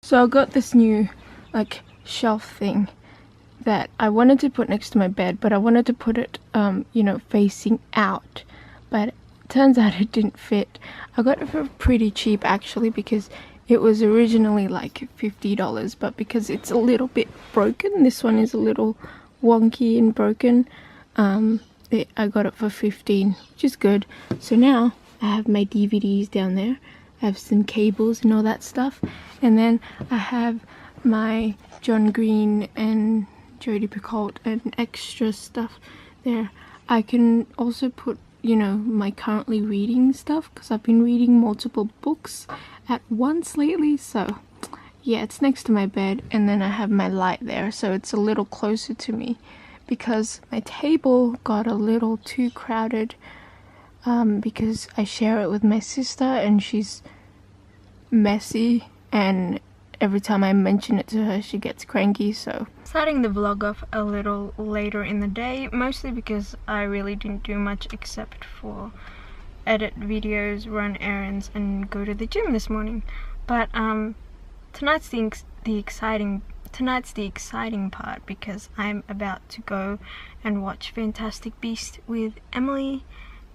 So I got this new like shelf thing that I wanted to put next to my bed, but I wanted to put it you know, facing out, but turns out it didn't fit. I got it for pretty cheap actually, because it was originally like $50, but because it's a little bit broken, this one is a little wonky and broken, I got it for 15, which is good. So now I have my DVDs down there, I have some cables and all that stuff, and then I have my John Green and Jodie Picoult and extra stuff there. I can also put, you know, my currently reading stuff, because I've been reading multiple books at once lately. So yeah, it's next to my bed, and then I have my light there, so it's a little closer to me, because my table got a little too crowded because I share it with my sister and she's messy, and every time I mention it to her she gets cranky. So starting the vlog off a little later in the day, mostly because I really didn't do much except for edit videos, run errands and go to the gym this morning. But tonight's the exciting part, because I'm about to go and watch Fantastic Beasts with Emily,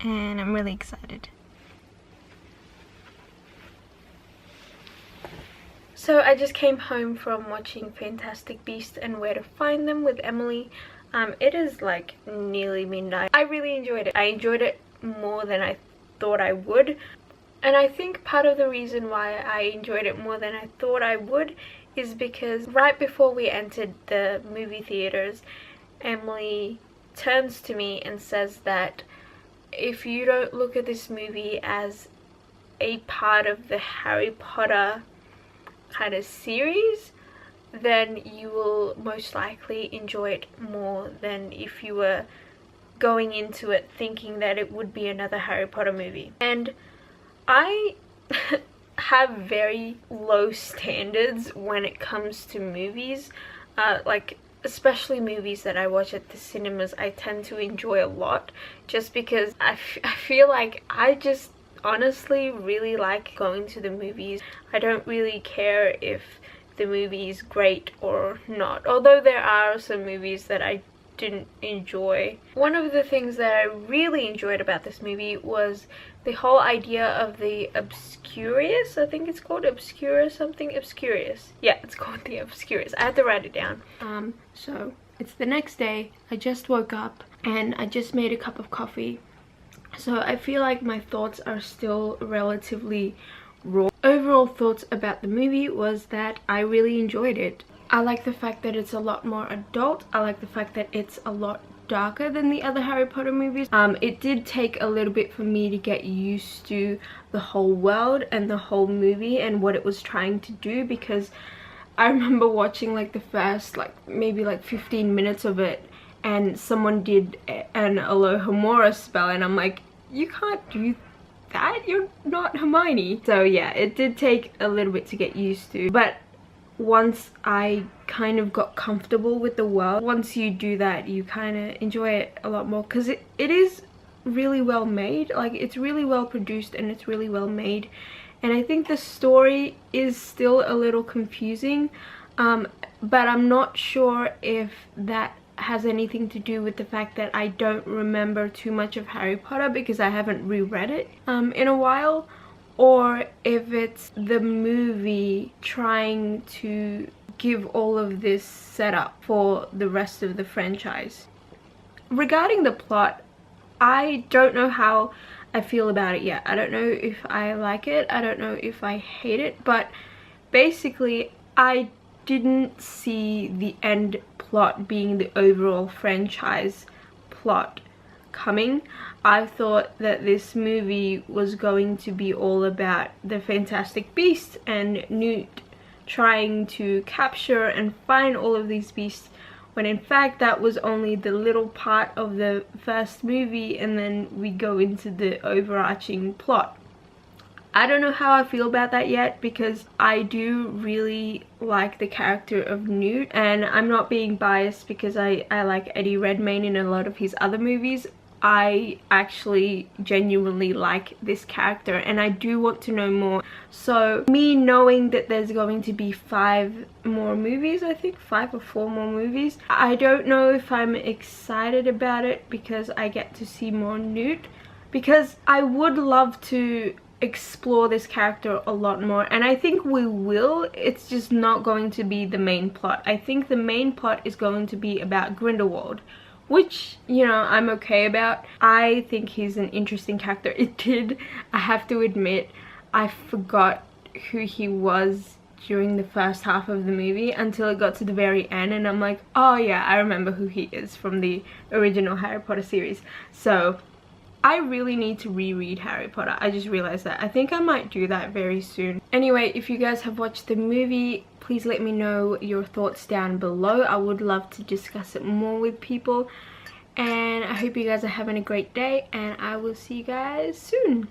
and I'm really excited. So I just came home from watching Fantastic Beasts and Where to Find Them with Emily. It is like nearly midnight. I really enjoyed it. I enjoyed it more than I thought I would. And I think part of the reason why I enjoyed it more than I thought I would is because right before we entered the movie theaters, Emily turns to me and says that if you don't look at this movie as a part of the Harry Potter kind of series, then you will most likely enjoy it more than if you were going into it thinking that it would be another Harry Potter movie. And I have very low standards when it comes to movies, like especially movies that I watch at the cinemas. I tend to enjoy a lot just because I feel like I just honestly really like going to the movies. I don't really care if the movie is great or not, although there are some movies that I didn't enjoy. One of the things that I really enjoyed about this movie was the whole idea of the Obscurious, I think it's called Obscura something, Obscurious. Yeah, it's called the Obscurious. I had to write it down. So it's the next day, I just woke up and I just made a cup of coffee. So I feel like my thoughts are still relatively raw. Overall thoughts about the movie was that I really enjoyed it. I like the fact that it's a lot more adult. I like the fact that it's a lot darker than the other Harry Potter movies. It did take a little bit for me to get used to the whole world and the whole movie and what it was trying to do, because I remember watching like the first maybe 15 minutes of it, and someone did an Alohomora spell and I'm like, you can't do that, you're not Hermione. So yeah, it did take a little bit to get used to, but once I kind of got comfortable with the world, once you do that, you kind of enjoy it a lot more, because it is really well made. Like, it's really well produced and it's really well made, and I think the story is still a little confusing, but I'm not sure if that has anything to do with the fact that I don't remember too much of Harry Potter because I haven't reread it in a while, or if it's the movie trying to give all of this setup for the rest of the franchise. Regarding the plot, I don't know how I feel about it yet. I don't know if I like it, I don't know if I hate it, but basically I didn't see the end plot being the overall franchise plot coming. I thought that this movie was going to be all about the Fantastic Beasts and Newt trying to capture and find all of these beasts, when in fact that was only the little part of the first movie, and then we go into the overarching plot. I don't know how I feel about that yet, because I do really like the character of Newt, and I'm not being biased because I like Eddie Redmayne in a lot of his other movies. I actually genuinely like this character and I do want to know more. So me knowing that there's going to be 5 more movies, I think 5 or 4 more movies, I don't know if I'm excited about it because I get to see more Newt, because I would love to explore this character a lot more, and I think we will. It's just not going to be the main plot. I think the main plot is going to be about Grindelwald, which, you know, I'm okay about. I think he's an interesting character. I have to admit, I forgot who he was during the first half of the movie until it got to the very end, and I'm like, oh yeah, I remember who he is from the original Harry Potter series. So I really need to reread Harry Potter. I just realized that. I think I might do that very soon. Anyway, if you guys have watched the movie, please let me know your thoughts down below. I would love to discuss it more with people. And I hope you guys are having a great day, and I will see you guys soon.